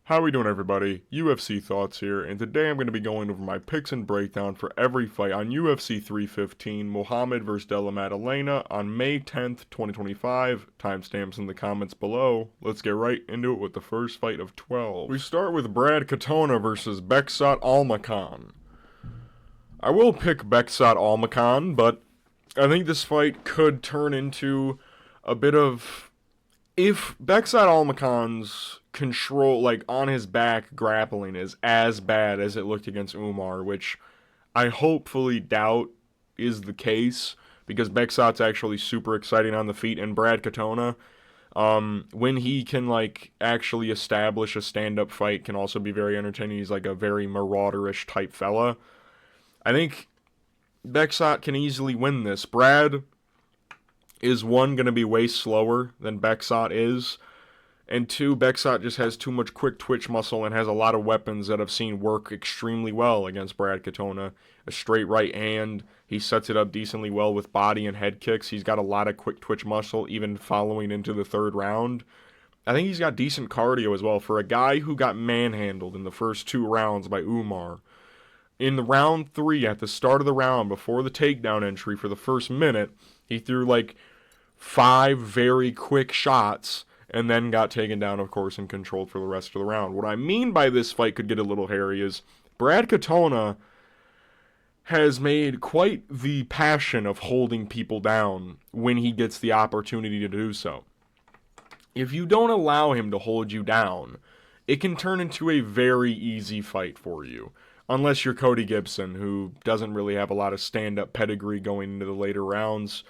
How we doing, everybody? UFC Thoughts here, and today I'm going to be going over my picks and breakdown for every fight on UFC 315, Muhammad vs. Della Maddalena on May 10th, 2025. Timestamps in the comments below. Let's get right into it with the first fight of 12. We start with Brad Katona versus Bekzat Almakhan. I will pick Bekzat Almakhan, but I think this fight could turn into a bit of... If Bekzat Almakhan's control, like on his back grappling, is as bad as it looked against Umar, which I hopefully doubt is the case, because Bekzat's actually super exciting on the feet, and Brad Katona, when he can like actually establish a stand-up fight, can also be very entertaining. He's like a very marauderish type fella. I think Bekzat can easily win this. Brad is, one, going to be way slower than Bekzat is, and two, Bekzat just has too much quick twitch muscle and has a lot of weapons that I've seen work extremely well against Brad Katona. A straight right hand, he sets it up decently well with body and head kicks. He's got a lot of quick twitch muscle, even following into the third round. I think he's got decent cardio as well. For a guy who got manhandled in the first 2 rounds by Umar, in the round 3, at the start of the round, before the takedown entry for the first minute, he threw like 5 very quick shots and then got taken down, of course, and controlled for the rest of the round. What I mean by this fight could get a little hairy is Brad Katona has made quite the passion of holding people down when he gets the opportunity to do so. If you don't allow him to hold you down, it can turn into a very easy fight for you. Unless you're Cody Gibson, who doesn't really have a lot of stand-up pedigree going into the later rounds.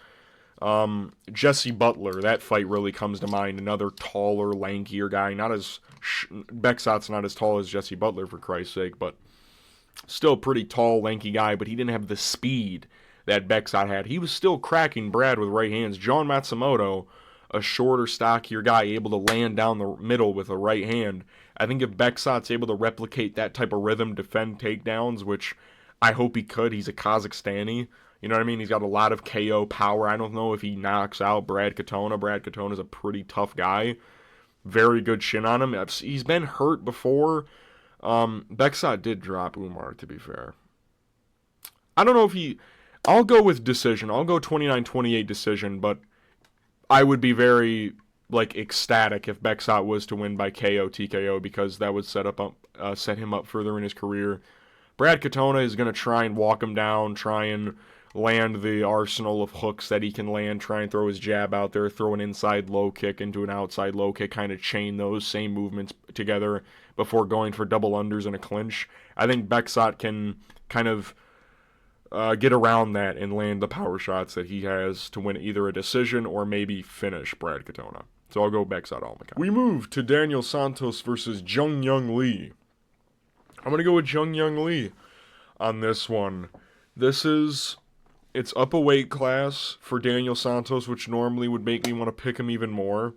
Jesse Butler, that fight really comes to mind. Another taller, lankier guy. Bekzat's not as tall as Jesse Butler, for Christ's sake, but still a pretty tall, lanky guy, but he didn't have the speed that Bekzat had. He was still cracking Brad with right hands. John Matsumoto, a shorter, stockier guy, able to land down the middle with a right hand. I think if Bekzat's able to replicate that type of rhythm, defend takedowns, which I hope he could. He's a Kazakhstani. You know what I mean? He's got a lot of KO power. I don't know if he knocks out Brad Katona. Brad Katona's a pretty tough guy. Very good shin on him. He's been hurt before. Bekzat did drop Umar, to be fair. I don't know if he... I'll go with decision. I'll go 29-28 decision, but I would be very ecstatic if Bekzat was to win by KO, TKO, because that would set him up further in his career. Brad Katona is going to try and walk him down, try and land the arsenal of hooks that he can land, try and throw his jab out there, throw an inside low kick into an outside low kick, kind of chain those same movements together before going for double unders in a clinch. I think Bekzat can kind of get around that and land the power shots that he has to win either a decision or maybe finish Brad Katona. So I'll go Bekzat Almakhan. We move to Daniel Santos versus Jeong Lee. I'm going to go with Jeong Lee on this one. It's up a weight class for Daniel Santos, which normally would make me want to pick him even more.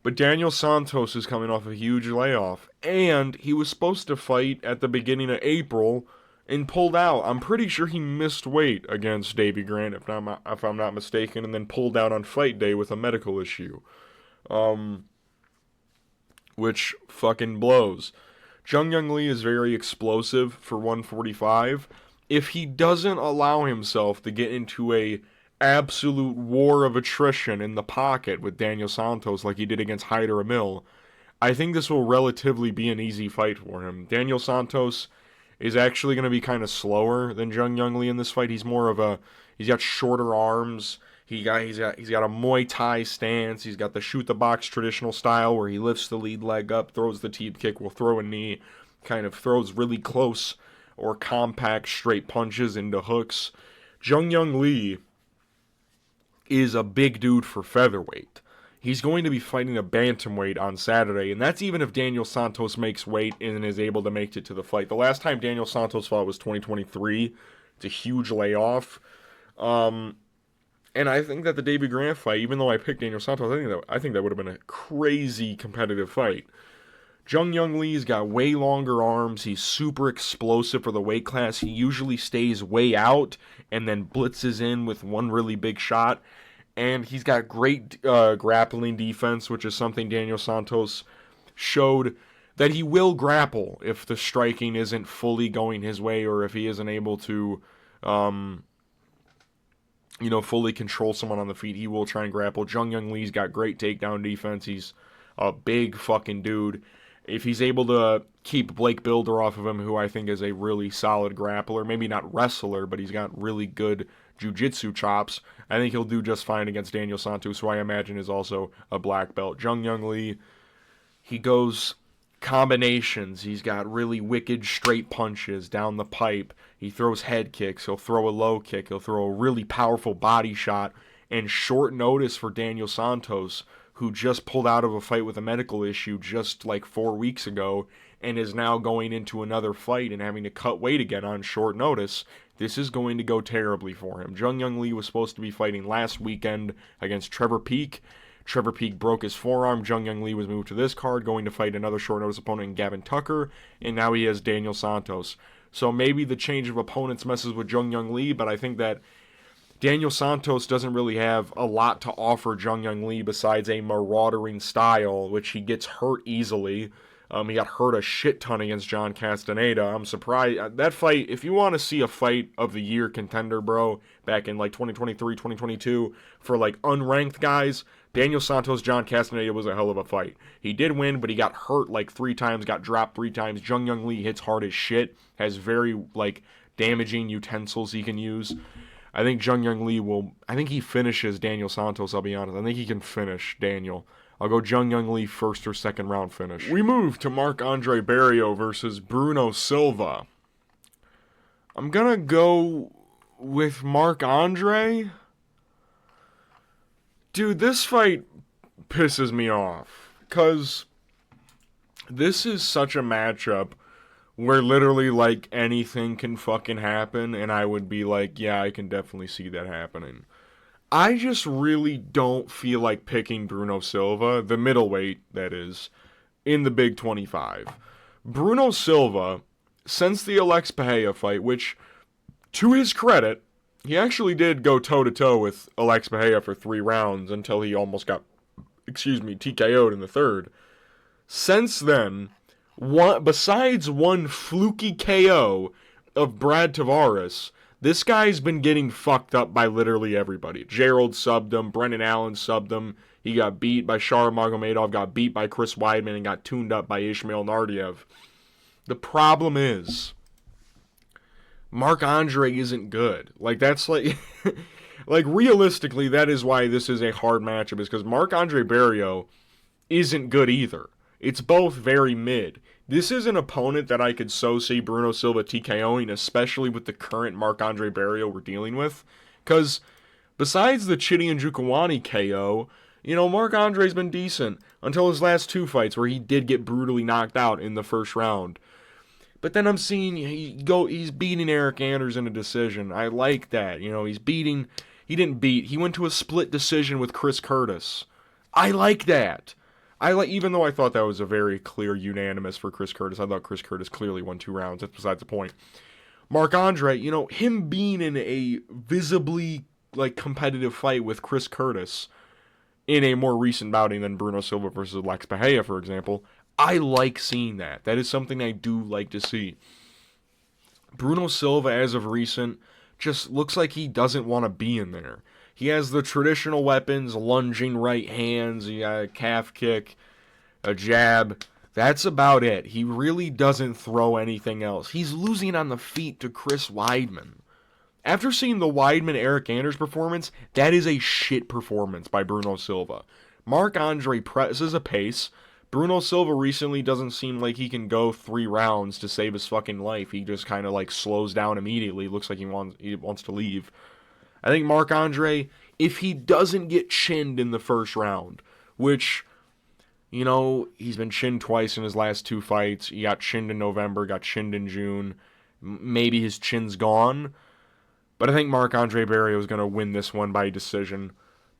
But Daniel Santos is coming off a huge layoff, and he was supposed to fight at the beginning of April and pulled out. I'm pretty sure he missed weight against Davy Grant, if I'm not mistaken, and then pulled out on fight day with a medical issue. Which fucking blows. Jeong Lee is very explosive for 145. If he doesn't allow himself to get into a absolute war of attrition in the pocket with Daniel Santos like he did against Hyder Emil, I think this will relatively be an easy fight for him. Daniel Santos is actually going to be kind of slower than Jeong Lee in this fight. He's got shorter arms. He's got a Muay Thai stance. He's got the shoot the box traditional style where he lifts the lead leg up, throws the teep kick, will throw a knee, kind of throws really close or compact straight punches into hooks. Jeong Lee is a big dude for featherweight. He's going to be fighting a bantamweight on Saturday, and that's even if Daniel Santos makes weight and is able to make it to the fight. The last time Daniel Santos fought was 2023. It's a huge layoff. And I think that the Davy Grant fight, even though I picked Daniel Santos, I think that would have been a crazy competitive fight. Jeong Lee's got way longer arms. He's super explosive for the weight class. He usually stays way out and then blitzes in with one really big shot. And he's got great grappling defense, which is something Daniel Santos showed that he will grapple if the striking isn't fully going his way, or if he isn't able to, fully control someone on the feet. He will try and grapple. Jeong Lee's got great takedown defense. He's a big fucking dude. If he's able to keep Blake Builder off of him, who I think is a really solid grappler, maybe not wrestler, but he's got really good jiu-jitsu chops, I think he'll do just fine against Daniel Santos, who I imagine is also a black belt. Jeong Lee, he goes combinations. He's got really wicked straight punches down the pipe. He throws head kicks. He'll throw a low kick. He'll throw a really powerful body shot. And short notice for Daniel Santos, who just pulled out of a fight with a medical issue just like 4 weeks ago and is now going into another fight and having to cut weight again on short notice. This is going to go terribly for him. Jeong Lee was supposed to be fighting last weekend against Trevor Peek. Trevor Peek broke his forearm. Jeong Lee was moved to this card, going to fight another short notice opponent in Gavin Tucker, and now he has Daniel Santos. So maybe the change of opponents messes with Jeong Lee, but I think that Daniel Santos doesn't really have a lot to offer Jeong Lee besides a marauding style, which he gets hurt easily. He got hurt a shit ton against John Castaneda. I'm surprised. That fight, if you want to see a fight of the year contender, bro, back in like 2023, 2022, for like unranked guys, Daniel Santos, John Castaneda was a hell of a fight. He did win, but he got hurt like 3 times, got dropped 3 times. Jeong Lee hits hard as shit, has very like damaging utensils he can use. I think Jeong Lee I think he finishes Daniel Santos, I'll be honest. I think he can finish Daniel. I'll go Jeong Lee first or second round finish. We move to Marc-André Barriault versus Bruno Silva. I'm going to go with Marc-André. Dude, this fight pisses me off. Because this is such a matchup where literally, like, anything can fucking happen. And I would be like, yeah, I can definitely see that happening. I just really don't feel like picking Bruno Silva, the middleweight, that is, in the Big 25. Bruno Silva, since the Alex Pereira fight, which, to his credit, he actually did go toe-to-toe with Alex Pereira for 3 rounds until he almost got, TKO'd in the third. Since then, besides one fluky KO of Brad Tavares, this guy's been getting fucked up by literally everybody. Gerald subbed him. Brendan Allen subbed him. He got beat by Shar Magomedov, got beat by Chris Weidman, and got tuned up by Ismail Nardiev. The problem is, Marc-André isn't good. Like, that's like... like, realistically, that is why this is a hard matchup, is because Marc-André Barriault isn't good either. It's both very mid. This is an opponent that I could so see Bruno Silva TKOing, especially with the current Marc-André Barriault we're dealing with. Because besides the Chidi Njokuani KO, Marc-André's been decent until his last 2 fights where he did get brutally knocked out in the first round. But then I'm seeing he's beating Eric Anders in a decision. I like that. He went to a split decision with Chris Curtis. I like that. Even though I thought that was a very clear unanimous for Chris Curtis, I thought Chris Curtis clearly won 2 rounds. That's besides the point. Marc-André, him being in a visibly competitive fight with Chris Curtis in a more recent bouting than Bruno Silva versus Lex Pereira, for example, I like seeing that. That is something I do like to see. Bruno Silva, as of recent, just looks like he doesn't want to be in there. He has the traditional weapons, lunging right hands, he got a calf kick, a jab. That's about it. He really doesn't throw anything else. He's losing on the feet to Chris Weidman. After seeing the Weidman-Eric Anders performance, that is a shit performance by Bruno Silva. Marc-André presses a pace. Bruno Silva recently doesn't seem like he can go 3 rounds to save his fucking life. He just kind of slows down immediately. Looks like he wants to leave. I think Marc-André, if he doesn't get chinned in the first round, which, he's been chinned twice in his last 2 fights. He got chinned in November, got chinned in June. Maybe his chin's gone. But I think Marc-André Barriault is going to win this one by decision.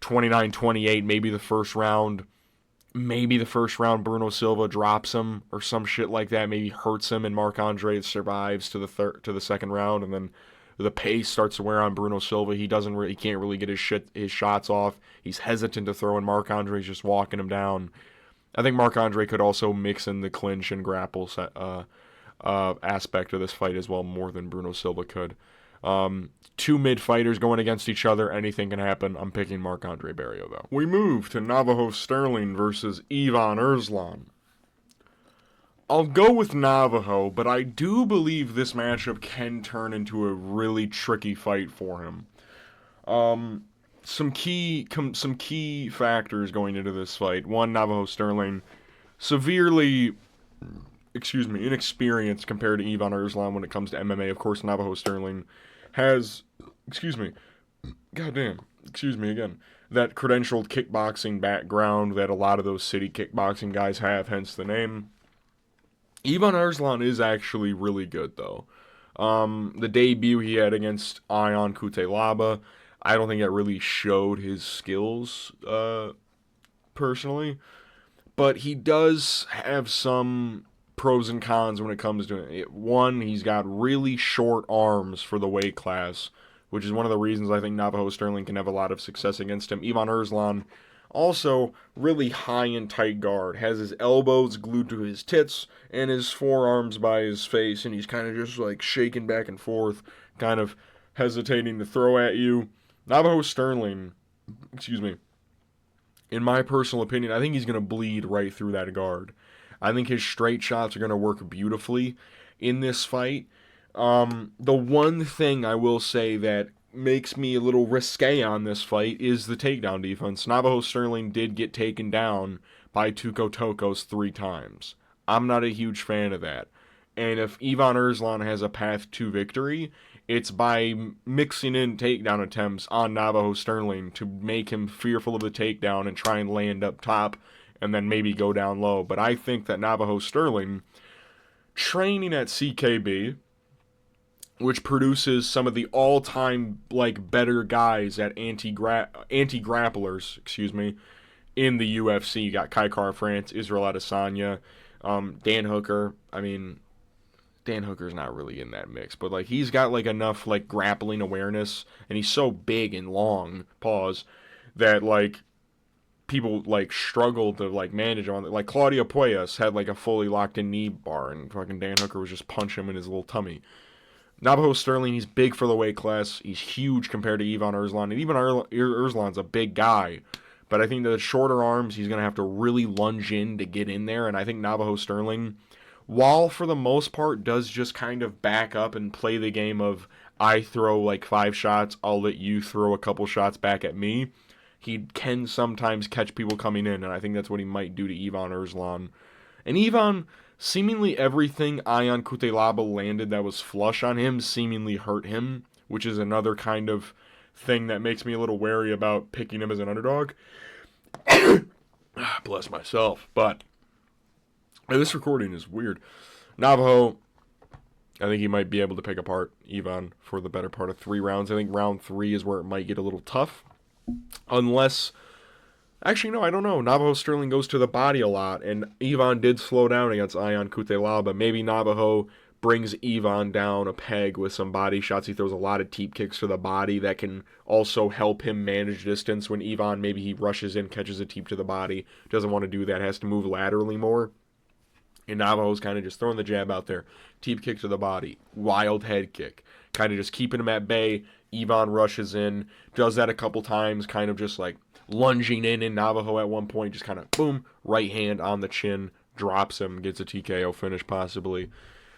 29-28, maybe the first round. Maybe the first round Bruno Silva drops him or some shit like that. Maybe hurts him and Marc-André survives to the second round, and then the pace starts to wear on Bruno Silva. He can't really get his shots off. He's hesitant to throw, and Marc-André's just walking him down. I think Marc-André could also mix in the clinch and grapple aspect of this fight as well, more than Bruno Silva could. Two mid fighters going against each other, anything can happen. I'm picking Marc-André Barriault, though. We move to Navajo Stirling versus Ivan Erslan. I'll go with Navajo, but I do believe this matchup can turn into a really tricky fight for him. Some key factors going into this fight. One, Navajo Stirling severely, inexperienced compared to Ivan Erslan when it comes to MMA. Of course, Navajo Stirling has, that credentialed kickboxing background that a lot of those city kickboxing guys have, hence the name. Ivan Erslan is actually really good, though. The debut he had against Aiemann Cutelaba, I don't think it really showed his skills, personally. But he does have some pros and cons when it comes to it. One, he's got really short arms for the weight class, which is one of the reasons I think Navajo Stirling can have a lot of success against him. Ivan Erslan, also really high and tight guard, has his elbows glued to his tits and his forearms by his face, and he's kind of just like shaking back and forth, kind of hesitating to throw at you. Navajo Stirling, in my personal opinion, I think he's going to bleed right through that guard. I think his straight shots are going to work beautifully in this fight. The one thing I will say that makes me a little risque on this fight is the takedown defense. Navajo Stirling did get taken down by Tuco Tocos 3 times. I'm not a huge fan of that. And if Ivan Erslan has a path to victory, it's by mixing in takedown attempts on Navajo Stirling to make him fearful of the takedown and try and land up top and then maybe go down low. But I think that Navajo Stirling, training at CKB, which produces some of the all-time better guys at anti-grapplers, in the UFC. You got Kai Kara-France, Israel Adesanya, Dan Hooker. I mean, Dan Hooker's not really in that mix, but he's got enough grappling awareness, and he's so big and long, that people struggle to manage on it. Claudio Puelles had a fully locked in knee bar, and fucking Dan Hooker was just punching him in his little tummy. Navajo Stirling, he's big for the weight class. He's huge compared to Ivan Erslan. And even Erslan's a big guy. But I think that the shorter arms, he's going to have to really lunge in to get in there. And I think Navajo Stirling, while for the most part does just kind of back up and play the game of, I throw 5 shots, I'll let you throw a couple shots back at me, he can sometimes catch people coming in. And I think that's what he might do to Ivan Erslan. And Ivan, seemingly everything Aiemann Cutelaba landed that was flush on him seemingly hurt him, which is another kind of thing that makes me a little wary about picking him as an underdog. Bless myself. But this recording is weird. Navajo, I think he might be able to pick apart Ivan for the better part of 3 rounds. I think round 3 is where it might get a little tough. Unless... Actually, no, I don't know. Navajo Stirling goes to the body a lot, and Ivan did slow down against Aiemann Cutelaba. Maybe Navajo brings Ivan down a peg with some body shots. He throws a lot of teep kicks to the body that can also help him manage distance when Ivan, maybe he rushes in, catches a teep to the body, doesn't want to do that, has to move laterally more. And Navajo's kind of just throwing the jab out there. Teep kick to the body, wild head kick, kind of just keeping him at bay. Ivan rushes in, does that a couple times, kind of just lunging in Navajo at one point, just kind of, boom, right hand on the chin, drops him, gets a TKO finish possibly.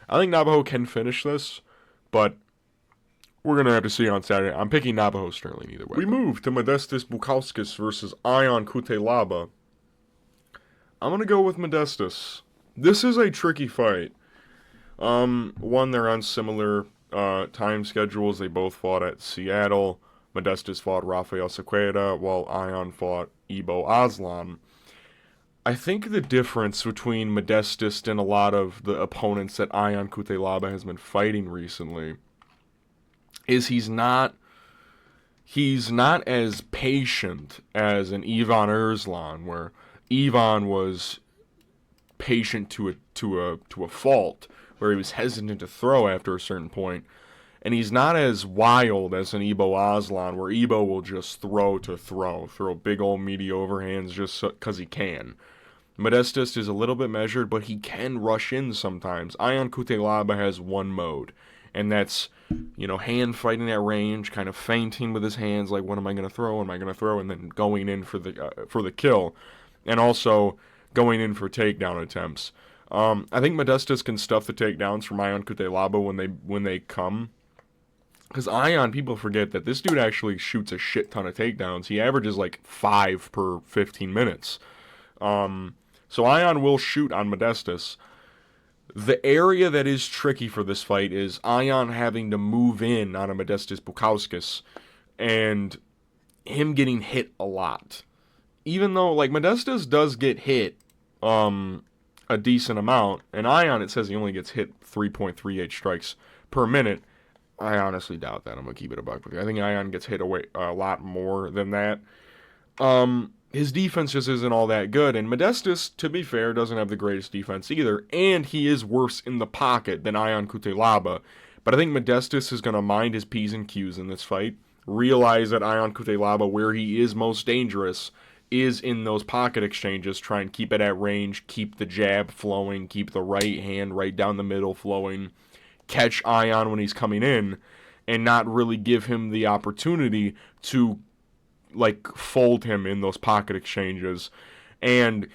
I think Navajo can finish this, but we're going to have to see on Saturday. I'm picking Navajo Stirling either way. We move to Modestas Bukauskas versus Aiemann Cutelaba. I'm going to go with Modestas. This is a tricky fight. One, they're on similar time schedules. They both fought at Seattle. Modestas fought Rafael Sequeira, while Aiemann fought Ibo Aslan. I think the difference between Modestas and a lot of the opponents that Aiemann Cutelaba has been fighting recently is he's not as patient as an Ivan Erslan, where Ivan was patient to a fault, where he was hesitant to throw after a certain point. And he's not as wild as an Ibo Aslan, where Ibo will just throw big old meaty overhands just because he can. Modestas is a little bit measured, but he can rush in sometimes. Ion Cutelaba has one mode, and that's, hand fighting at range, kind of feinting with his hands, like, what am I going to throw, what am I going to throw, and then going in for the kill, and also going in for takedown attempts. I think Modestas can stuff the takedowns from Ion Cutelaba when they come. Because Ion, people forget that this dude actually shoots a shit ton of takedowns. He averages like 5 per 15 minutes. So Ion will shoot on Modestas. The area that is tricky for this fight is Ion having to move in on a Modestas Bukauskas and him getting hit a lot. Even though, like, Modestas does get hit a decent amount, and Ion, it says he only gets hit 3.38 strikes per minute. I honestly doubt that. I'm going to keep it a buck with you. I think Ion gets hit a lot more than that. His defense just isn't all that good, and Modestas, to be fair, doesn't have the greatest defense either, and he is worse in the pocket than Ion Cutelaba. But I think Modestas is going to mind his P's and Q's in this fight, realize that Ion Cutelaba, where he is most dangerous, is in those pocket exchanges, try and keep it at range, keep the jab flowing, keep the right hand right down the middle flowing, catch Ion when he's coming in, and not really give him the opportunity to fold him in those pocket exchanges and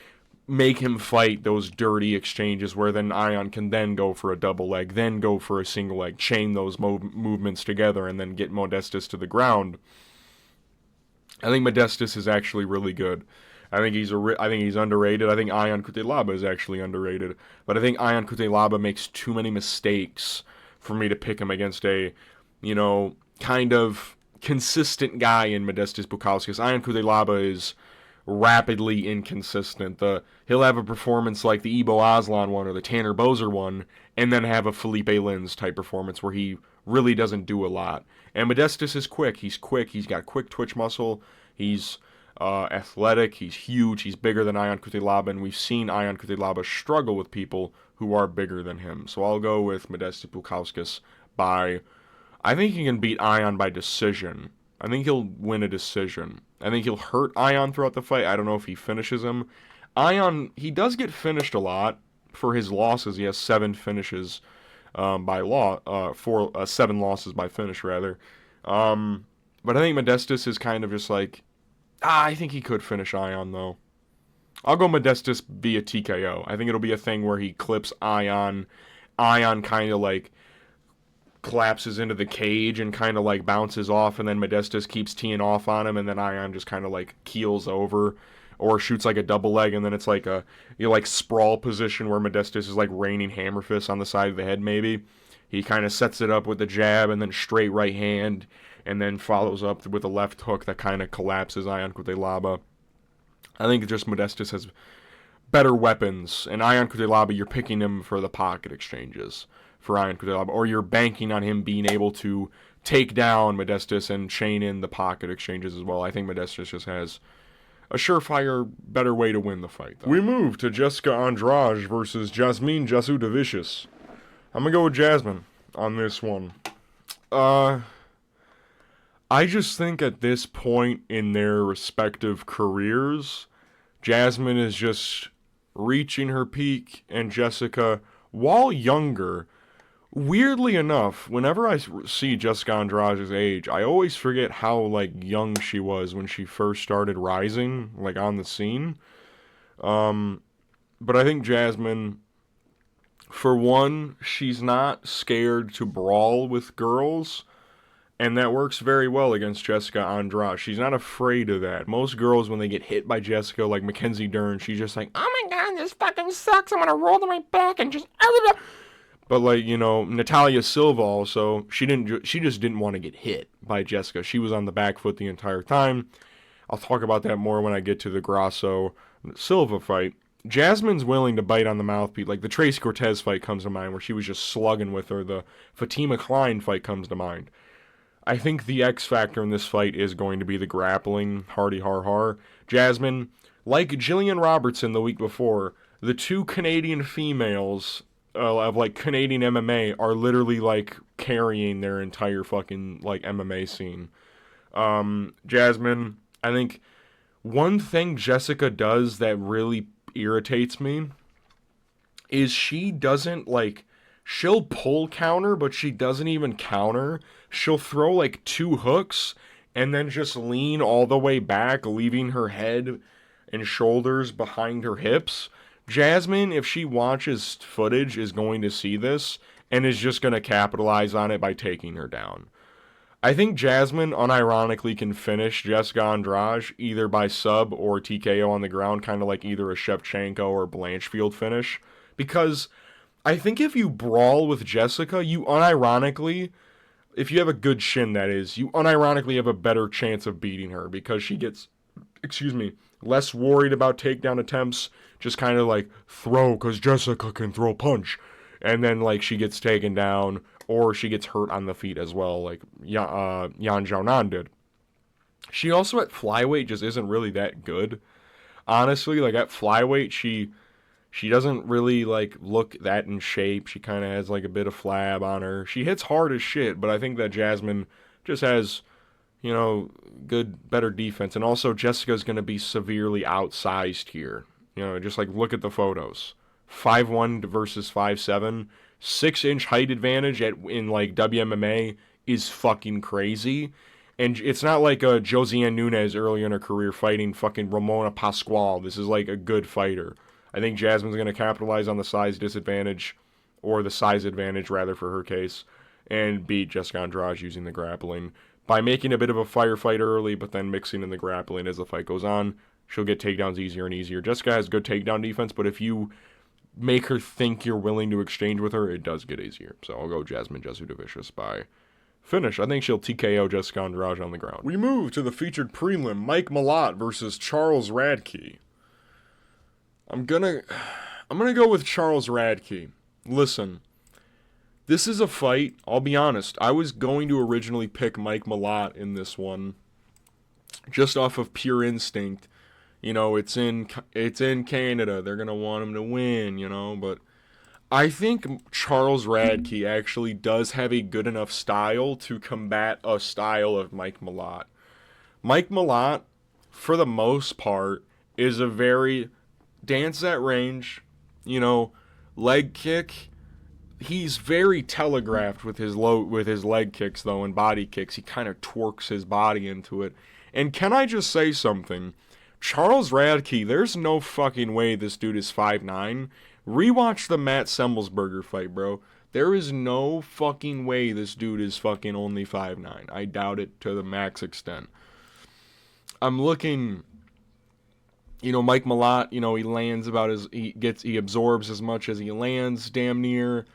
make him fight those dirty exchanges where then Ion can then go for a double leg, then go for a single leg, chain those movements together, and then get Modestas to the ground. I think Modestas is actually really good. I think he's underrated. I think Ion Cutelaba is actually underrated. But I think Ion Cutelaba makes too many mistakes for me to pick him against a, kind of consistent guy in Modestas Bukauskas. Ion Cutelaba is rapidly inconsistent. He'll have a performance like the Ibo Aslan one or the Tanner Boser one, and then have a Felipe Lins type performance where he really doesn't do a lot. And Modestas is quick. He's quick. He's got quick twitch muscle. He's athletic. He's huge. He's bigger than Ion Cutelaba, and we've seen Ion Cutelaba struggle with people who are bigger than him. So I'll go with Modestas Bukauskas I think he can beat Ion by decision. I think he'll win a decision. I think he'll hurt Ion throughout the fight. I don't know if he finishes him. Ion, he does get finished a lot for his losses. He has 7 finishes by law, 7 losses by finish, rather. But I think Modestas is kind of just I think he could finish Ion, though. I'll go Modestas via TKO. I think it'll be a thing where he clips Ion. Ion kind of collapses into the cage and kind of bounces off, and then Modestas keeps teeing off on him, and then Ion just kind of keels over or shoots a double leg, and then it's a sprawl position where Modestas is raining hammer fists on the side of the head. Maybe he kind of sets it up with the jab and then straight right hand, and then follows up with a left hook that kind of collapses Ion Cutelaba. I think just Modestas has better weapons, and Ion Cutelaba, you're picking him for the pocket exchanges for Ion Cutelaba, or you're banking on him being able to take down Modestas and chain in the pocket exchanges as well. I think Modestas just has a surefire, better way to win the fight, though. We move to Jéssica Andrade versus Jasmine Jasudavicius. I'm going to go with Jasmine on this one. I just think at this point in their respective careers, Jasmine is just reaching her peak, and Jéssica, while younger, weirdly enough, whenever I see Jéssica Andrade's age, I always forget how, young she was when she first started rising, on the scene. But I think Jasmine, for one, she's not scared to brawl with girls, and that works very well against Jéssica Andrade. She's not afraid of that. Most girls, when they get hit by Jéssica, like Mackenzie Dern, she's just oh my god, this fucking sucks, I'm gonna roll to my back and just... But Natália Silva also, she just didn't want to get hit by Jéssica. She was on the back foot the entire time. I'll talk about that more when I get to the Grasso Silva fight. Jasmine's willing to bite on the mouthpiece. The Tracy Cortez fight comes to mind, where she was just slugging with her. The Fatima Klein fight comes to mind. I think the X factor in this fight is going to be the grappling, hardy har. Jasmine, like Jillian Robertson the week before, the 2 Canadian females of Canadian MMA are literally carrying their entire fucking MMA scene. Jasmine, I think one thing Jéssica does that really irritates me is she doesn't, like, she'll pull counter, but she doesn't even counter. She'll throw, like, 2 hooks and then just lean all the way back, leaving her head and shoulders behind her hips. Jasmine, if she watches footage, is going to see this and is just going to capitalize on it by taking her down. I think Jasmine unironically can finish Jessica Andrade either by sub or TKO on the ground, kind of like either a Shevchenko or Blanchfield finish. Because I think if you brawl with Jéssica, you unironically, if you have a good shin that is, you unironically have a better chance of beating her because she gets, less worried about takedown attempts, just kind of like throw because Jéssica can throw punch. And then like she gets taken down or she gets hurt on the feet as well, like Yan Xiaonan did. She also at flyweight just isn't really that good. Honestly, like at flyweight, she doesn't really like look that in shape. She kind of has like a bit of flab on her. She hits hard as shit, but I think that Jasmine just has, better defense. And also Jessica's going to be severely outsized here. Just like look at the photos. 5'1" versus 5'7". 6-inch height advantage in like WMMA is fucking crazy. And it's not like a Josiane Nunes earlier in her career fighting fucking Ramona Pascual. This is like a good fighter. I think Jasmine's going to capitalize on the size disadvantage, or the size advantage rather for her case, and beat Jessica Andrade using the grappling. By making a bit of a firefight early, but then mixing in the grappling as the fight goes on, she'll get takedowns easier and easier. Jessica has good takedown defense, but if you make her think you're willing to exchange with her, it does get easier. So I'll go Jasmine Jasudavicius by finish. I think she'll TKO Jessica Andrade on the ground. We move to the featured prelim, Mike Malott versus Charles Radtke. I'm gonna go with Charles Radtke. Listen, this is a fight, I'll be honest, I was going to originally pick Mike Malott in this one, just off of pure instinct. It's in Canada. They're going to want him to win, but I think Charles Radtke actually does have a good enough style to combat a style of Mike Malott. Mike Malott, for the most part, is a very dance at range, leg kick. He's very telegraphed with his leg kicks, though, and body kicks. He kind of twerks his body into it. And can I just say something? Charles Radtke, there's no fucking way this dude is 5'9". Rewatch the Matt Semmelsberger fight, bro. There is no fucking way this dude is fucking only 5'9". I doubt it to the max extent. I'm looking, Mike Malott, he lands he absorbs as much as he lands, damn near.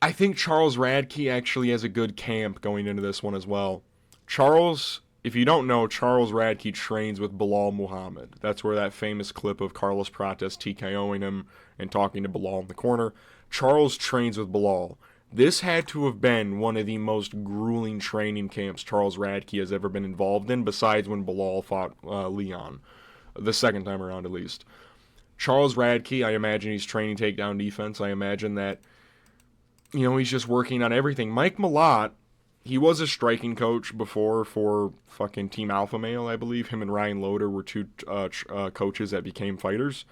I think Charles Radtke actually has a good camp going into this one as well. If you don't know, Charles Radtke trains with Belal Muhammad. That's where that famous clip of Carlos Prates TKOing him and talking to Belal in the corner. Charles trains with Belal. This had to have been one of the most grueling training camps Charles Radtke has ever been involved in, besides when Belal fought Leon, the second time around at least. Charles Radtke, I imagine he's training takedown defense. I imagine that, he's just working on everything. Mike Malott, he was a striking coach before for fucking Team Alpha Male, I believe. Him and Ryan Loder were two coaches that became fighters.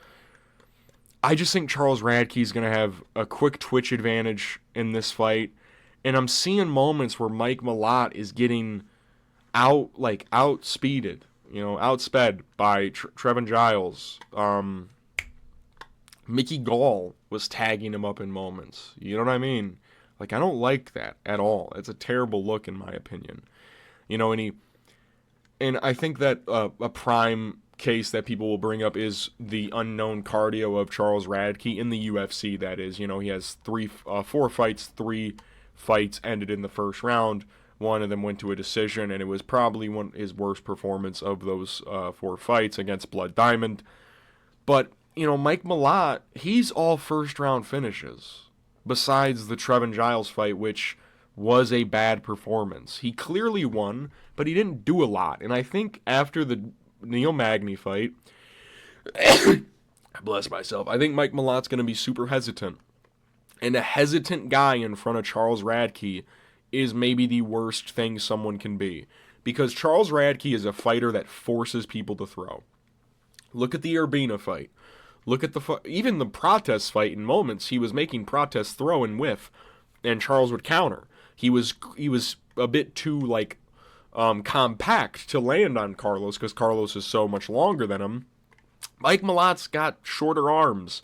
I just think Charles Radtke's going to have a quick twitch advantage in this fight. And I'm seeing moments where Mike Malott is getting outspeeded, outsped by Trevin Giles. Mickey Gall was tagging him up in moments. You know what I mean? Like, I don't like that at all. It's a terrible look, in my opinion. And I think that a prime case that people will bring up is the unknown cardio of Charles Radtke in the UFC, that is. He has 4 fights, 3 fights ended in the first round. One of them went to a decision, and it was probably his worst performance of those 4 fights against Blood Diamond. But, Mike Malott, he's all first-round finishes. Besides the Trevin Giles fight, which was a bad performance. He clearly won, but he didn't do a lot. And I think after the Neil Magny fight, bless myself, I think Mike Malott's going to be super hesitant. And a hesitant guy in front of Charles Radtke is maybe the worst thing someone can be. Because Charles Radtke is a fighter that forces people to throw. Look at the Urbina fight. Look at even the Protest fight in moments, he was making Protest throw and whiff, and Charles would counter. He was a bit too, like, compact to land on Carlos, because Carlos is so much longer than him. Mike Malott's got shorter arms.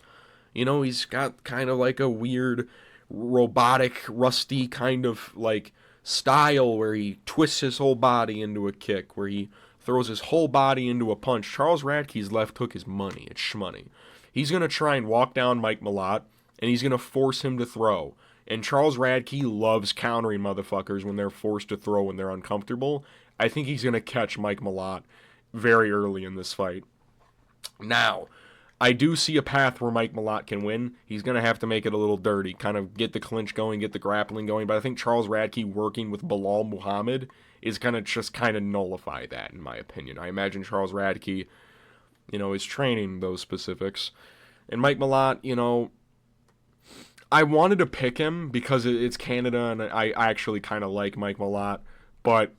You know, he's got kind of like a weird, robotic, rusty kind of, like, style where he twists his whole body into a kick, where he throws his whole body into a punch. Charles Radtke's left hook is money. It's shmoney. He's going to try and walk down Mike Malott, and he's going to force him to throw. And Charles Radtke loves countering motherfuckers when they're forced to throw when they're uncomfortable. I think he's going to catch Mike Malott very early in this fight. Now, I do see a path where Mike Malott can win. He's going to have to make it a little dirty, kind of get the clinch going, get the grappling going. But I think Charles Radtke working with Belal Muhammad is going to just kind of nullify that, in my opinion. I imagine Charles Radtke, you know, is training those specifics. And Mike Malott, you know, I wanted to pick him because it's Canada, and I actually kind of like Mike Malott. But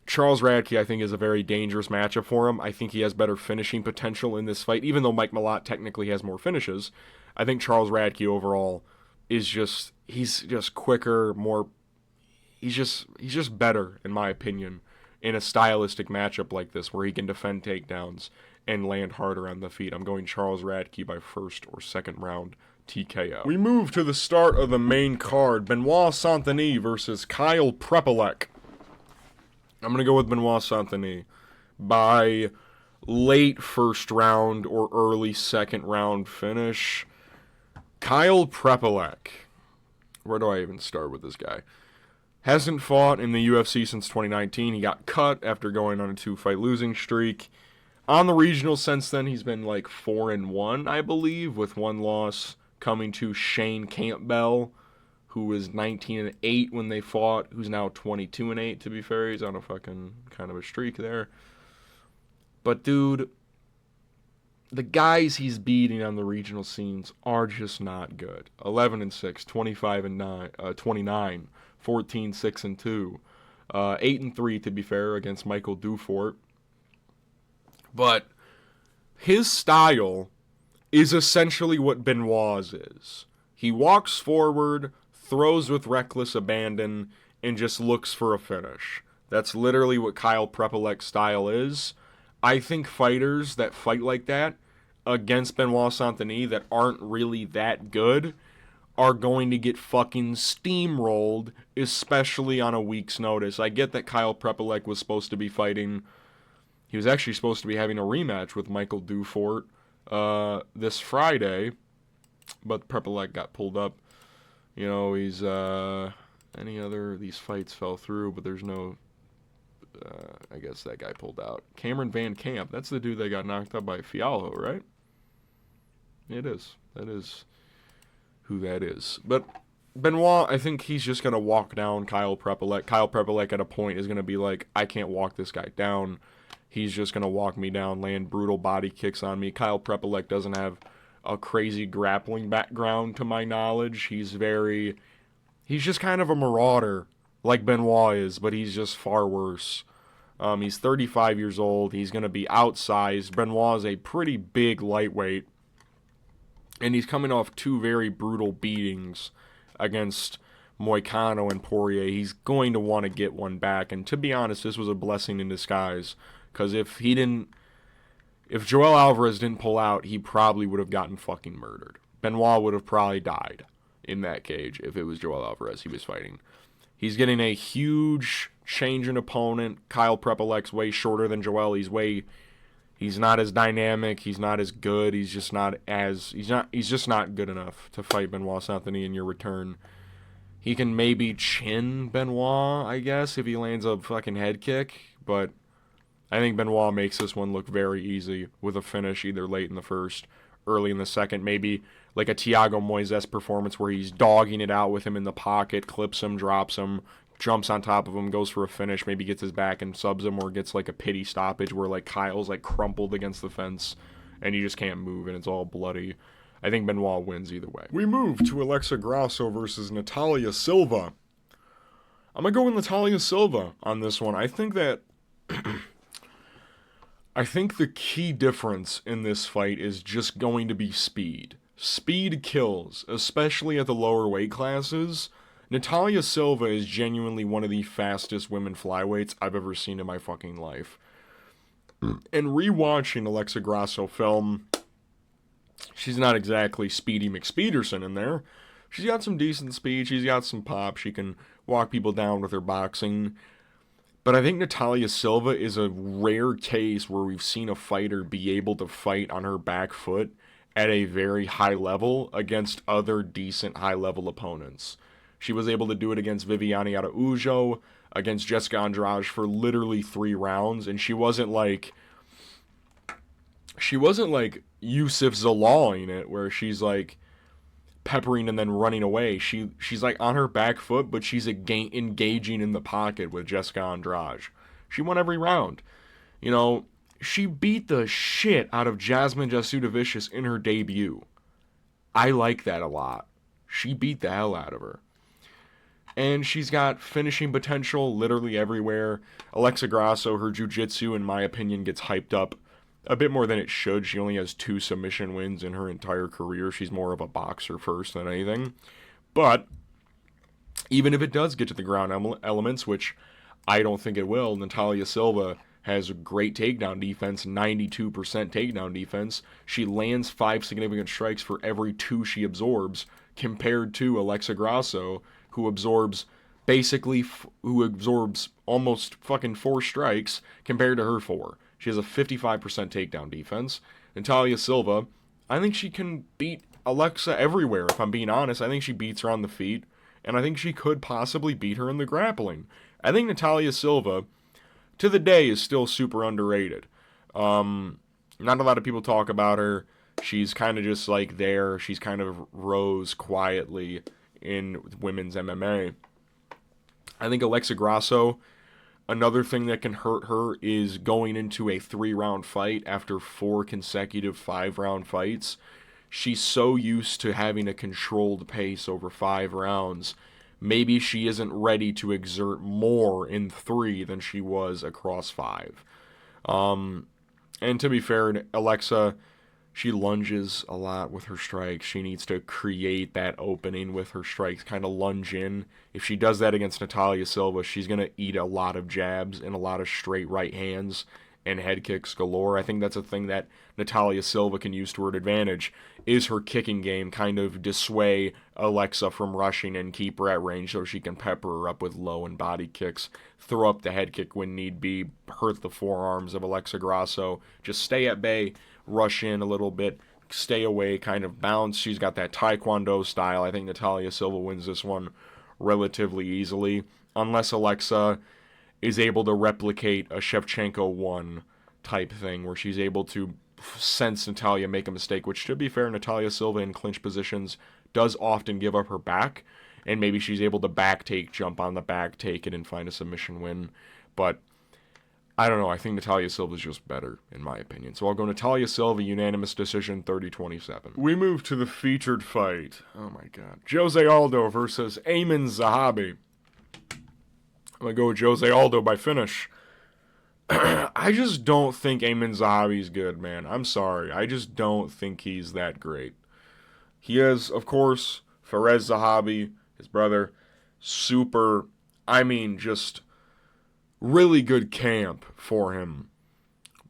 Charles Radtke, I think, is a very dangerous matchup for him. I think he has better finishing potential in this fight, even though Mike Malott technically has more finishes. I think Charles Radtke overall is he's just quicker, more. He's just better, in my opinion, in a stylistic matchup like this where he can defend takedowns and land harder on the feet. I'm going Charles Radtke by first or second round TKO. We move to the start of the main card. Benoît Saint-Denis versus Kyle Prepolec. I'm going to go with Benoît Saint-Denis by late first round or early second round finish. Kyle Prepolec. Where do I even start with this guy? Hasn't fought in the UFC since 2019. He got cut after going on a 2-fight losing streak. On the regional since then, he's been like 4-1, I believe, with one loss coming to Shane Campbell, who was 19-8 when they fought, who's now 22-8, to be fair. He's on a fucking kind of a streak there. But, dude, the guys he's beating on the regional scenes are just not good. 11-6, 25-9, 29, 14-6-2, 8-3, to be fair, against Michael Dufort. But his style is essentially what Benoit's is. He walks forward, throws with reckless abandon, and just looks for a finish. That's literally what Kyle Prepolec's style is. I think fighters that fight like that against Benoît Saint-Denis that aren't really that good are going to get fucking steamrolled, especially on a week's notice. I get that Kyle Prepolec was supposed to be fighting. He was actually supposed to be having a rematch with Michael Dufort this Friday, but Prepolec got pulled up. You know, he's any other of these fights fell through, but there's no. I guess that guy pulled out. Cameron Van Camp. That's the dude that got knocked out by Fialho, right? It is. That is who that is. But Benoît, I think he's just going to walk down Kyle Prepolec. Kyle Prepolec at a point is going to be like, I can't walk this guy down. He's just going to walk me down, land brutal body kicks on me. Kyle Prepolec doesn't have a crazy grappling background to my knowledge. He's just kind of a marauder like Benoît is, but he's just far worse. He's 35 years old. He's going to be outsized. Benoît is a pretty big lightweight, and he's coming off two very brutal beatings against Moicano and Poirier. He's going to want to get one back, and to be honest, this was a blessing in disguise, because if Joel Alvarez didn't pull out, he probably would have gotten fucking murdered. Benoît would have probably died in that cage if it was Joel Alvarez he was fighting. He's getting a huge change in opponent. Kyle Prepolec's way shorter than Joel. He's not as dynamic. He's not as good. He's just not good enough to fight Benoît Saint-Denis in your return. He can maybe chin Benoît, I guess, if he lands a fucking head kick, but I think Benoît makes this one look very easy with a finish either late in the first, early in the second, maybe like a Thiago Moises performance where he's dogging it out with him in the pocket, clips him, drops him, jumps on top of him, goes for a finish, maybe gets his back and subs him, or gets like a pity stoppage where like Kyle's like crumpled against the fence and you just can't move and it's all bloody. I think Benoît wins either way. We move to Alexa Grasso versus Natália Silva. I'm going to go with Natália Silva on this one. I think that I think the key difference in this fight is just going to be speed. Speed kills, especially at the lower weight classes. Natália Silva is genuinely one of the fastest women flyweights I've ever seen in my fucking life. And rewatching Alexa Grasso film, she's not exactly Speedy McSpeederson in there. She's got some decent speed, she's got some pop, she can walk people down with her boxing. But I think Natália Silva is a rare case where we've seen a fighter be able to fight on her back foot at a very high level against other decent high-level opponents. She was able to do it against Viviane Araújo, against Jéssica Andrade for literally 3 rounds, and she wasn't like Yusuf Zalal in it, where she's like peppering and then running away. She's like on her back foot, but she's engaging in the pocket with Jéssica Andrade. She won every round. You know, she beat the shit out of Jasmine Jasudavicius in her debut. I like that a lot. She beat the hell out of her. And she's got finishing potential literally everywhere. Alexa Grasso, her jiu-jitsu, in my opinion, gets hyped up a bit more than it should. She only has 2 submission wins in her entire career. She's more of a boxer first than anything. But even if it does get to the ground elements, which I don't think it will, Natália Silva has great takedown defense, 92% takedown defense. She lands 5 significant strikes for every 2 she absorbs, compared to Alexa Grasso, who absorbs almost fucking 4 strikes compared to her 4. She has a 55% takedown defense. Natália Silva, I think she can beat Alexa everywhere, if I'm being honest. I think she beats her on the feet, and I think she could possibly beat her in the grappling. I think Natália Silva, to the day, is still super underrated. Not a lot of people talk about her. She's kind of just like there. She's kind of rose quietly in women's MMA. I think Alexa Grasso, another thing that can hurt her is going into a 3-round fight after 4 consecutive 5-round fights. She's so used to having a controlled pace over 5 rounds. Maybe she isn't ready to exert more in 3 than she was across 5. And to be fair, Alexa, she lunges a lot with her strikes. She needs to create that opening with her strikes, kind of lunge in. If she does that against Natália Silva, she's going to eat a lot of jabs and a lot of straight right hands and head kicks galore. I think that's a thing that Natália Silva can use to her advantage, is her kicking game kind of dissuade Alexa from rushing and keep her at range so she can pepper her up with low and body kicks, throw up the head kick when need be, hurt the forearms of Alexa Grasso, just stay at bay, rush in a little bit, stay away, kind of bounce. She's got that Taekwondo style. I think Natália Silva wins this one relatively easily, unless Alexa is able to replicate a Shevchenko 1 type thing, where she's able to sense Natália make a mistake, which, to be fair, Natália Silva in clinch positions does often give up her back, and maybe she's able to back take, jump on the back, take it, and find a submission win. But I don't know. I think Natália Silva is just better, in my opinion. So I'll go Natália Silva, unanimous decision, 30-27. We move to the featured fight. Oh my god. José Aldo versus Aiemann Zahabi. I'm going to go with José Aldo by finish. I just don't think Aiemann Zahabi's good, man. I'm sorry. I just don't think he's that great. He has, of course, Fares Zahabi, his brother. Super, just really good camp for him.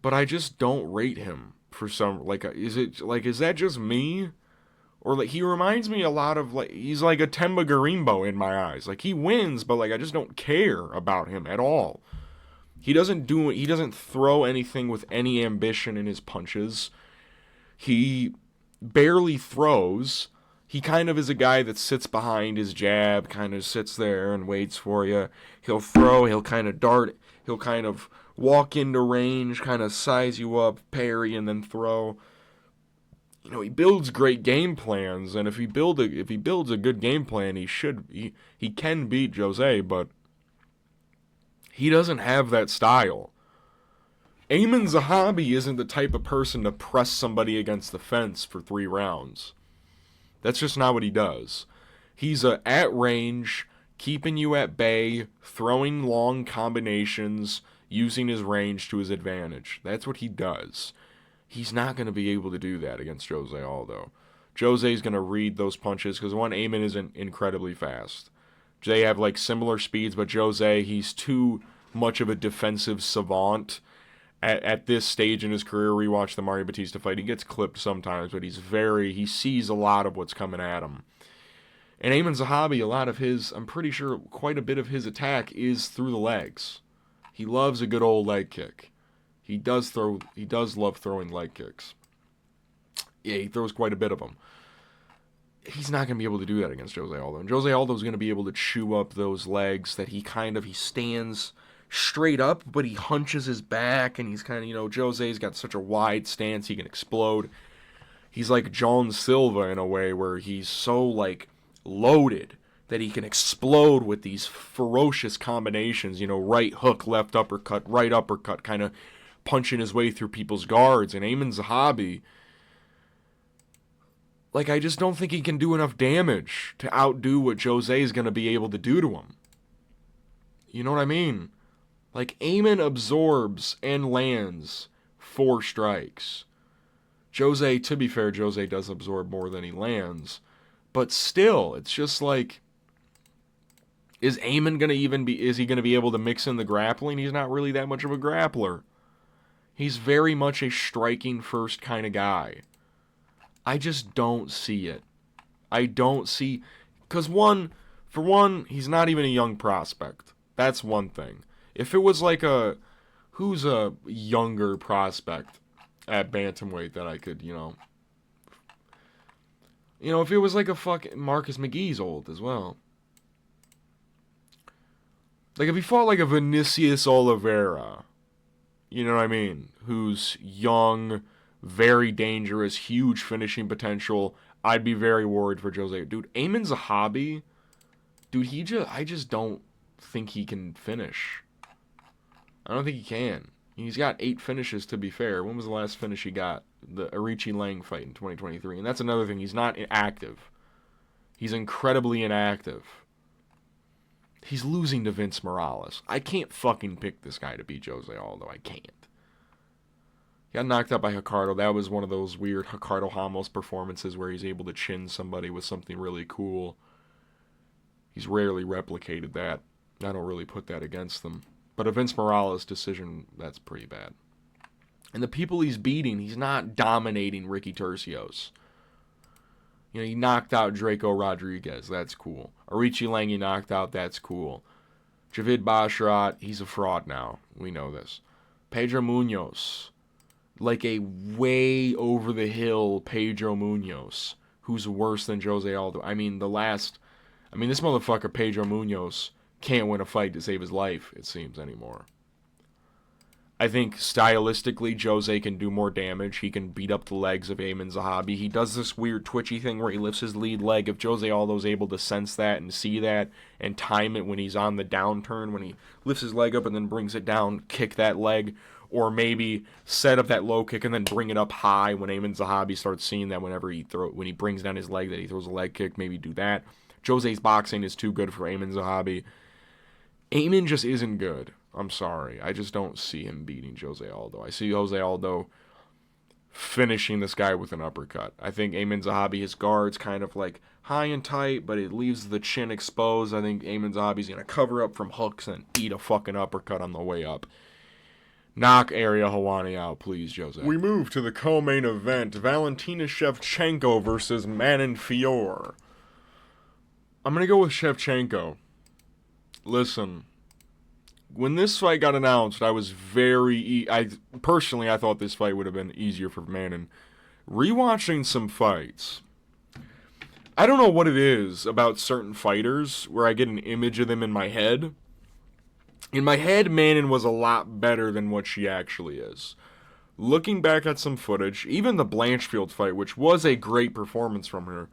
But I just don't rate him for some, is that just me? Or, he reminds me a lot of, he's like a Temba Garimbo in my eyes. He wins, but, I just don't care about him at all. He doesn't throw anything with any ambition in his punches. He barely throws. He kind of is a guy that sits behind his jab, kind of sits there and waits for you. He'll throw, he'll kind of dart, he'll kind of walk into range, kind of size you up, parry, and then throw. He builds great game plans, and if he builds a good game plan, he can beat Jose, but he doesn't have that style. Aiemann Zahabi isn't the type of person to press somebody against the fence for 3 rounds. That's just not what he does. He's at range, keeping you at bay, throwing long combinations, using his range to his advantage. That's what he does. He's not going to be able to do that against Jose Aldo. Jose's going to read those punches because, one, Aiemann isn't incredibly fast. They have, like, similar speeds, but Jose, he's too much of a defensive savant. At this stage in his career, rewatch the Mario Batista fight, he gets clipped sometimes, but he sees a lot of what's coming at him. And Aiemann Zahabi, a lot of his, I'm pretty sure quite a bit of his attack is through the legs. He loves a good old leg kick. He does love throwing leg kicks. Yeah, he throws quite a bit of them. He's not going to be able to do that against Jose Aldo. And Jose Aldo's going to be able to chew up those legs that he stands straight up, but he hunches his back, and he's kind of, Jose's got such a wide stance, he can explode. He's like John Silva in a way, where he's so, like, loaded that he can explode with these ferocious combinations, right hook, left uppercut, right uppercut, kind of punching his way through people's guards. And Aiemann Zahabi, like, I just don't think he can do enough damage to outdo what Jose is going to be able to do to him. You know what I mean? Like, Aiemann absorbs and lands 4 strikes. Jose, to be fair, Jose does absorb more than he lands. But still, it's just like, is Aiemann going to is he going to be able to mix in the grappling? He's not really that much of a grappler. He's very much a striking first kind of guy. I just don't see it. I don't see, because for one, he's not even a young prospect. That's one thing. If it was like who's a younger prospect at bantamweight that I could, if it was like a fucking Marcus McGee's old as well. Like if he fought like a Vinicius Oliveira, you know what I mean, who's young, very dangerous, huge finishing potential, I'd be very worried for Jose. Dude, Aiemann Zahabi, dude, I just don't think he can finish. I don't think he can. He's got 8 finishes, to be fair. When was the last finish he got? The Arichi Lang fight in 2023. And that's another thing. He's not active. He's incredibly inactive. He's losing to Vince Morales. I can't fucking pick this guy to beat Jose Aldo. I can't. He got knocked out by Ricardo. That was one of those weird Ricardo Ramos performances where he's able to chin somebody with something really cool. He's rarely replicated that. I don't really put that against them. But a Vince Morales decision, that's pretty bad. And the people he's beating, he's not dominating Ricky Tercios. He knocked out Draco Rodriguez. That's cool. Arichi Lang he knocked out. That's cool. Javid Basharat, he's a fraud now. We know this. Pedro Munoz, like a way over the hill Pedro Munoz, who's worse than Jose Aldo. This motherfucker, Pedro Munoz, can't win a fight to save his life, it seems, anymore. I think stylistically, Jose can do more damage. He can beat up the legs of Aiemann Zahabi. He does this weird twitchy thing where he lifts his lead leg. If Jose Aldo's able to sense that and see that and time it when he's on the downturn, when he lifts his leg up and then brings it down, kick that leg, or maybe set up that low kick and then bring it up high when Aiemann Zahabi starts seeing that when he brings down his leg that he throws a leg kick, maybe do that. Jose's boxing is too good for Aiemann Zahabi. Aiemann just isn't good. I'm sorry. I just don't see him beating Jose Aldo. I see Jose Aldo finishing this guy with an uppercut. I think Aiemann Zahabi, his guard's kind of like high and tight, but it leaves the chin exposed. I think Aiemann Zahabi's going to cover up from hooks and eat a fucking uppercut on the way up. Knock Ariel Helwani out, please, Jose. We move to the co-main event. Valentina Shevchenko versus Manon Fiorot. I'm going to go with Shevchenko. Listen, when this fight got announced, I was I thought this fight would have been easier for Manon. Rewatching some fights, I don't know what it is about certain fighters where I get an image of them in my head. In my head, Manon was a lot better than what she actually is. Looking back at some footage, even the Blanchfield fight, which was a great performance from her,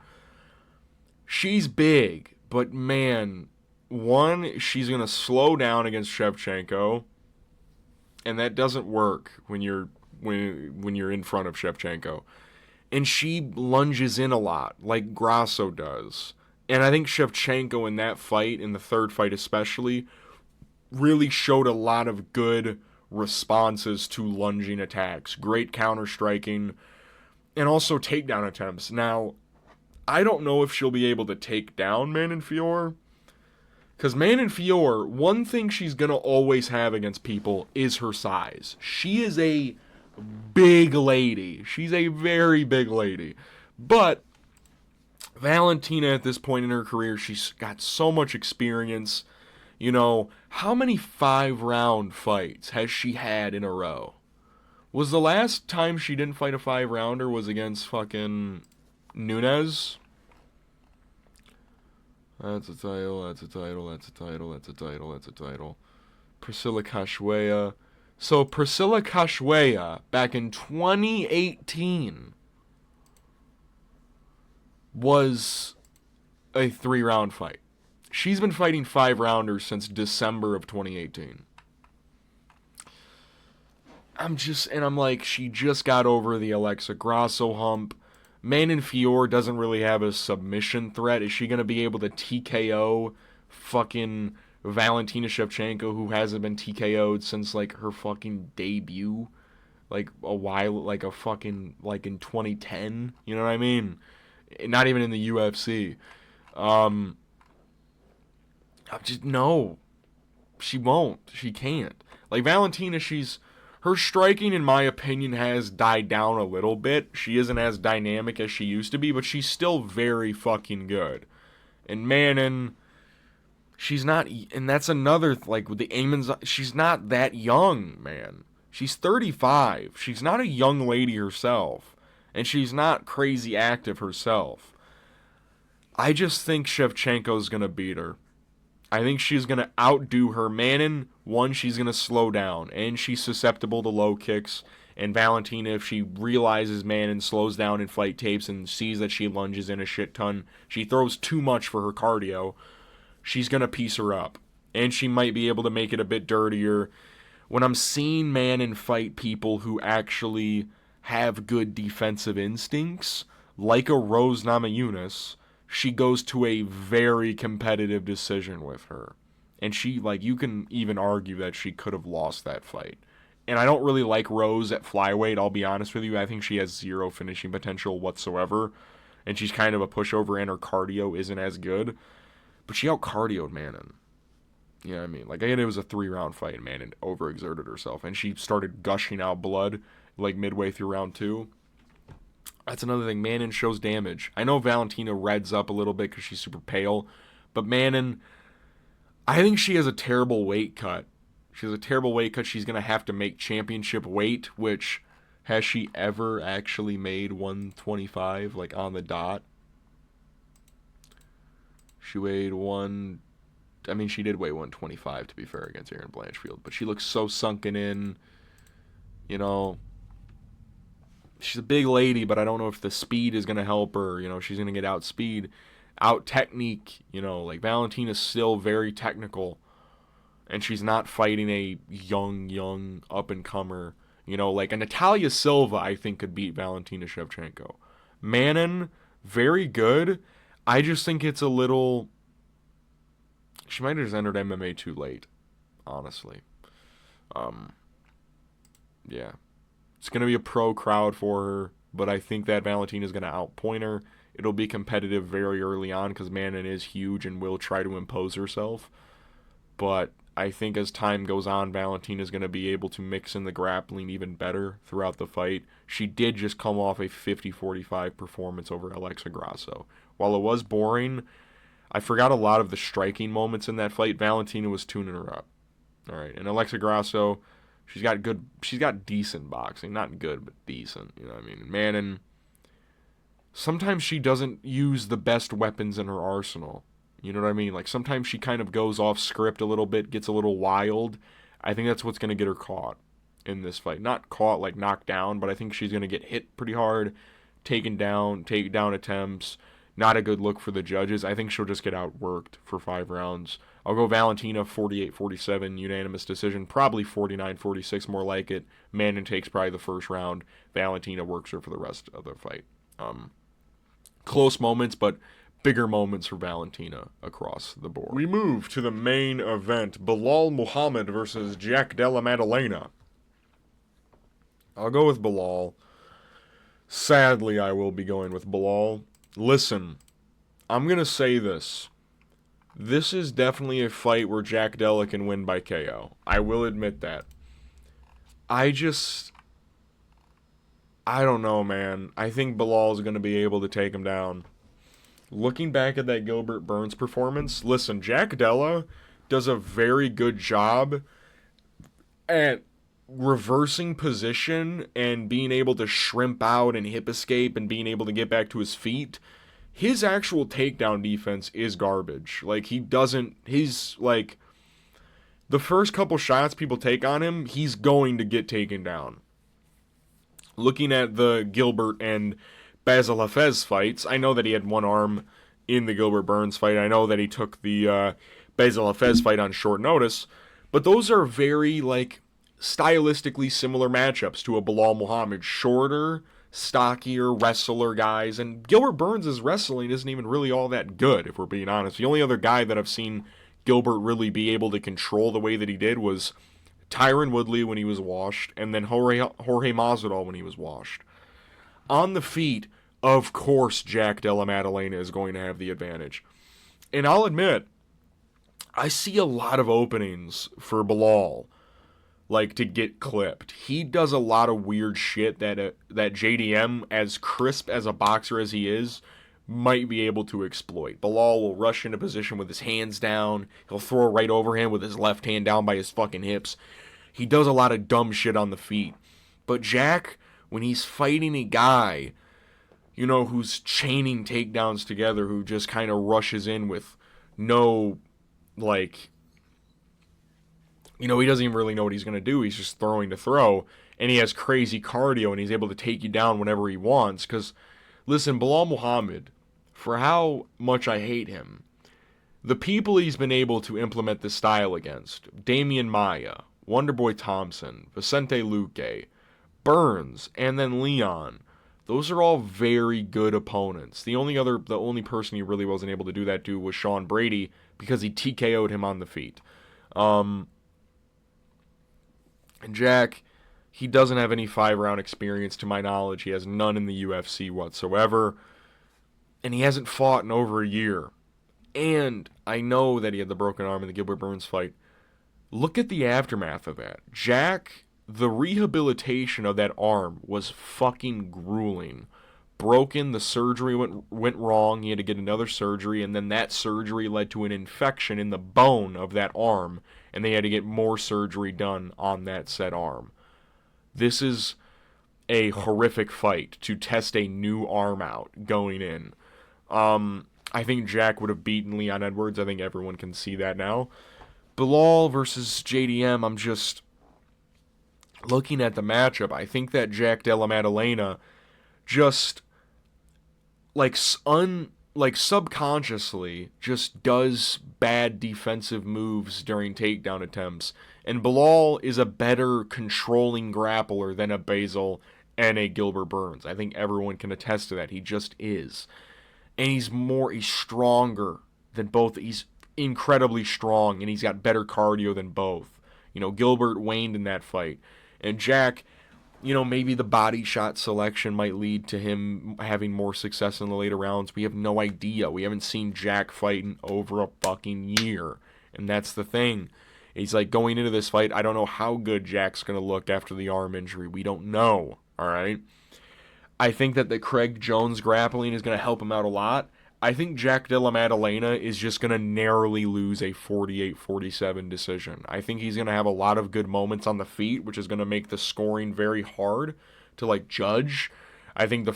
she's big, but man, one, she's going to slow down against Shevchenko, and that doesn't work when you're in front of Shevchenko. And she lunges in a lot, like Grasso does. And I think Shevchenko in that fight, in the third fight especially, really showed a lot of good responses to lunging attacks, great counter-striking, and also takedown attempts. Now, I don't know if she'll be able to take down Manon Fiorot, because Manon Fiorot, one thing she's going to always have against people is her size. She is a big lady. She's a very big lady. But Valentina, at this point in her career, she's got so much experience. You know, how many 5-round fights has she had in a row? Was the last time she didn't fight a 5-rounder was against fucking Nunes? That's a title, that's a title, that's a title, that's a title, that's a title. Priscilla Cachoeira. So Priscilla Cachoeira, back in 2018, was a 3-round fight. She's been fighting 5-rounders since December of 2018. I'm like, she just got over the Alexa Grasso hump. Manon Fiorot doesn't really have a submission threat. Is she going to be able to TKO fucking Valentina Shevchenko, who hasn't been TKO'd since, like, her fucking debut? Like, a while, like, a fucking, like, in 2010? You know what I mean? Not even in the UFC. No. She won't. She can't. Like, Valentina, her striking, in my opinion, has died down a little bit. She isn't as dynamic as she used to be, but she's still very fucking good. And Manon, she's not, and that's another, like, with the Aiemann, she's not that young, man. She's 35. She's not a young lady herself. And she's not crazy active herself. I just think Shevchenko's going to beat her. I think she's going to outdo her. Manon, one, she's going to slow down, and she's susceptible to low kicks. And Valentina, if she realizes Manon slows down in fight tapes and sees that she lunges in a shit ton, she throws too much for her cardio, she's going to piece her up. And she might be able to make it a bit dirtier. When I'm seeing Manon fight people who actually have good defensive instincts, like a Rose Namajunas, she goes to a very competitive decision with her. And she, like, you can even argue that she could have lost that fight. And I don't really like Rose at flyweight, I'll be honest with you. I think she has zero finishing potential whatsoever. And she's kind of a pushover, and her cardio isn't as good. But she out-cardioed Manon. You know what I mean? Like, again, it was a 3-round fight, and Manon overexerted herself. And she started gushing out blood, like, midway through round 2. That's another thing. Manon shows damage. I know Valentina reds up a little bit because she's super pale. But Manon, I think she has a terrible weight cut. She has a terrible weight cut. She's going to have to make championship weight, which, has she ever actually made 125, like, on the dot? She weighed she did weigh 125, to be fair, against Erin Blanchfield. But she looks so sunken in, you know. She's a big lady, but I don't know if the speed is going to help her. You know, she's going to get out technique. You know, like, Valentina's still very technical. And she's not fighting a young up-and-comer. You know, like a Natália Silva, I think, could beat Valentina Shevchenko. Manon, very good. I just think it's a little... She might have just entered MMA too late, honestly. Yeah. It's going to be a pro crowd for her, but I think that Valentina's going to outpoint her. It'll be competitive very early on because Manon is huge and will try to impose herself. But I think as time goes on, Valentina's going to be able to mix in the grappling even better throughout the fight. She did just come off a 50-45 performance over Alexa Grasso. While it was boring, I forgot a lot of the striking moments in that fight. Valentina was tuning her up. All right, and Alexa Grasso, she's got decent boxing. Not good, but decent. You know what I mean? Manon, sometimes she doesn't use the best weapons in her arsenal. You know what I mean? Like, sometimes she kind of goes off script a little bit, gets a little wild. I think that's what's going to get her caught in this fight. Not caught, like, knocked down, but I think she's going to get hit pretty hard, takedown attempts. Not a good look for the judges. I think she'll just get outworked for 5 rounds. I'll go Valentina 48-47, unanimous decision. Probably 49-46, more like it. Manon takes probably the first round. Valentina works her for the rest of the fight. Close moments, but bigger moments for Valentina across the board. We move to the main event, Belal Muhammad versus Jack Della Maddalena. I'll go with Belal. Sadly, I will be going with Belal. Listen, I'm going to say this. This is definitely a fight where Jack Della can win by KO. I will admit that. I don't know, man. I think Belal is going to be able to take him down. Looking back at that Gilbert Burns performance, listen, Jack Della does a very good job at reversing position and being able to shrimp out and hip escape and being able to get back to his feet. His actual takedown defense is garbage. Like, he's like, the first couple shots people take on him, he's going to get taken down. Looking at the Gilbert and Basil Hafez fights, I know that he had one arm in the Gilbert Burns fight. I know that he took the Basil Hafez fight on short notice, but those are very, like, stylistically similar matchups to a Belal Muhammad. Shorter, stockier wrestler guys, and Gilbert Burns' wrestling isn't even really all that good, if we're being honest. The only other guy that I've seen Gilbert really be able to control the way that he did was Tyron Woodley when he was washed, and then Jorge Masvidal when he was washed. On the feet, of course, Jack Della Maddalena is going to have the advantage. And I'll admit, I see a lot of openings for Belal, like, to get clipped. He does a lot of weird shit that JDM, as crisp as a boxer as he is, might be able to exploit. Belal will rush into position with his hands down. He'll throw right over him with his left hand down by his fucking hips. He does a lot of dumb shit on the feet. But Jack, when he's fighting a guy, you know, who's chaining takedowns together, who just kind of rushes in with no, like, you know, he doesn't even really know what he's going to do. He's just throwing to throw. And he has crazy cardio, and he's able to take you down whenever he wants. Because, listen, Belal Muhammad, for how much I hate him, the people he's been able to implement this style against, Damian Maia, Wonderboy Thompson, Vicente Luque, Burns, and then Leon, those are all very good opponents. The only person he really wasn't able to do that to was Sean Brady, because he TKO'd him on the feet. And Jack, he doesn't have any 5-round experience to my knowledge. He has none in the UFC whatsoever. And he hasn't fought in over a year. And I know that he had the broken arm in the Gilbert Burns fight. Look at the aftermath of that. Jack, the rehabilitation of that arm was fucking grueling. Broken, the surgery went wrong. He had to get another surgery, and then that surgery led to an infection in the bone of that arm, and they had to get more surgery done on that said arm. This is a horrific fight to test a new arm out going in. I think Jack would have beaten Leon Edwards. I think everyone can see that now. Belal versus JDM, I'm just looking at the matchup. I think that Jack Della Maddalena just subconsciously just does bad defensive moves during takedown attempts. And Belal is a better controlling grappler than a Basil and a Gilbert Burns. I think everyone can attest to that. He just is. And he's stronger than both. He's incredibly strong, and he's got better cardio than both. You know, Gilbert waned in that fight. And Jack, you know, maybe the body shot selection might lead to him having more success in the later rounds. We have no idea. We haven't seen Jack fight in over a fucking year. And that's the thing. He's like, going into this fight, I don't know how good Jack's going to look after the arm injury. We don't know, all right? I think that the Craig Jones grappling is going to help him out a lot. I think Jack Della Maddalena is just going to narrowly lose a 48-47 decision. I think he's going to have a lot of good moments on the feet, which is going to make the scoring very hard to, like, judge. I think the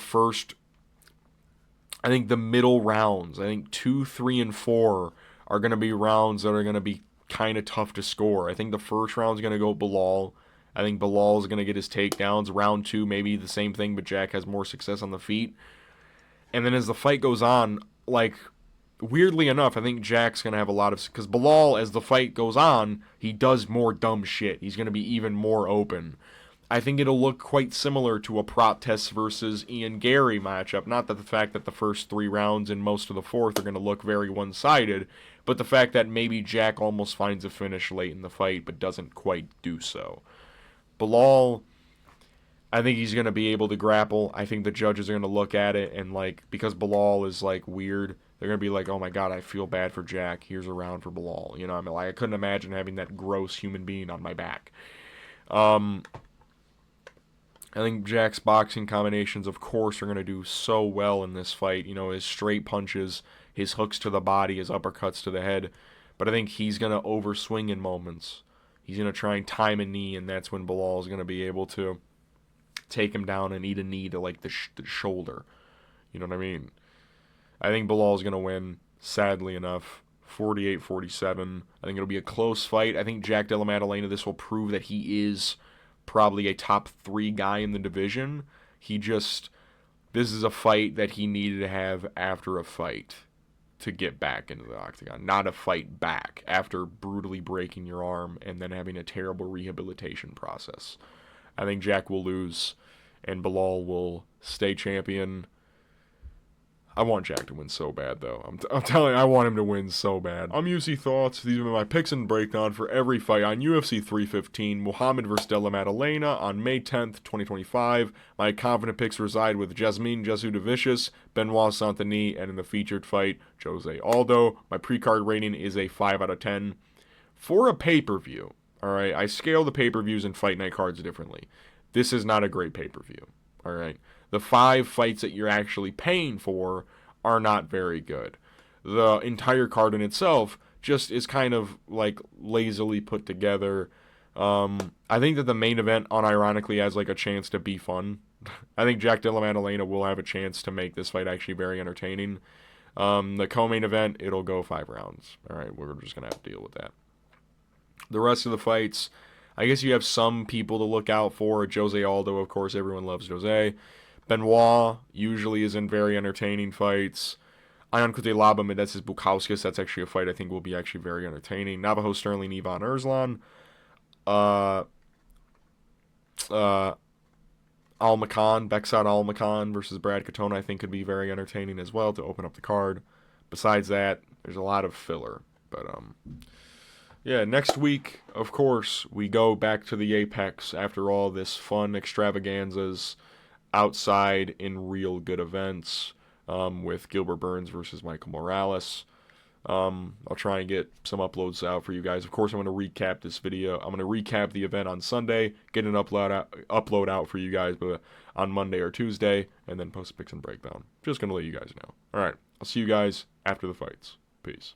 middle rounds, I think 2, 3, and 4 are going to be rounds that are going to be kind of tough to score. I think the first round is going to go Belal. I think Belal is going to get his takedowns. Round 2, maybe the same thing, but Jack has more success on the feet. And then as the fight goes on, like, weirdly enough, I think Jack's going to have a lot of... Because Belal, as the fight goes on, he does more dumb shit. He's going to be even more open. I think it'll look quite similar to a Protest versus Ian Gary matchup. Not that the fact that the first 3 rounds and most of the fourth are going to look very one-sided, but the fact that maybe Jack almost finds a finish late in the fight but doesn't quite do so. Belal, I think he's going to be able to grapple. I think the judges are going to look at it and, like, because Belal is, like, weird, they're going to be like, oh my god, I feel bad for Jack. Here's a round for Belal. You know, I mean, like, I couldn't imagine having that gross human being on my back. I think Jack's boxing combinations, of course, are going to do so well in this fight. You know, his straight punches, his hooks to the body, his uppercuts to the head. But I think he's going to overswing in moments. He's going to try and time a knee, and that's when Belal is going to be able to take him down and eat a knee to, like, the shoulder. You know what I mean? I think Belal is going to win, sadly enough, 48-47. I think it'll be a close fight. I think Jack Della Maddalena, this will prove that he is probably a top 3 guy in the division. This is a fight that he needed to have after a fight to get back into the octagon, not a fight back after brutally breaking your arm and then having a terrible rehabilitation process. I think Jack will lose and Belal will stay champion. I want Jack to win so bad, though. I'm telling you, I want him to win so bad. I'm UFC Thoughts. These are my picks and breakdown for every fight on UFC 315. Muhammad vs. Della Maddalena on May 10th, 2025. My confident picks reside with Jasmine, Jasudavicius, Benoît, Saint-Denis, and in the featured fight, José, Aldo. My pre-card rating is a 5 out of 10. For a pay-per-view, alright, I scale the pay-per-views and fight night cards differently. This is not a great pay-per-view, alright? The 5 fights that you're actually paying for are not very good. The entire card in itself just is kind of like lazily put together. I think that the main event unironically has like a chance to be fun. I think Jack Della Maddalena will have a chance to make this fight actually very entertaining. The co-main event, it'll go 5 rounds. All right, we're just going to have to deal with that. The rest of the fights, I guess you have some people to look out for. José Aldo, of course, everyone loves José. Benoît usually is in very entertaining fights. Cutelaba, Modestas, Bukauskas, that's actually a fight I think will be actually very entertaining. Navajo, Stirling, Erslan. Almakhan, Bekzat Almakhan versus Katona I think could be very entertaining as well to open up the card. Besides that, there's a lot of filler. But, yeah, next week, of course, we go back to the Apex after all this fun extravaganzas outside in real good events with Gilbert Burns versus Michael Morales. I'll try and get some uploads out for you guys. Of course, I'm going to recap this video. I'm going to recap the event on Sunday, get an upload out for you guys on Monday or Tuesday, and then post picks and breakdown. Just going to let you guys know. All right, I'll see you guys after the fights. Peace.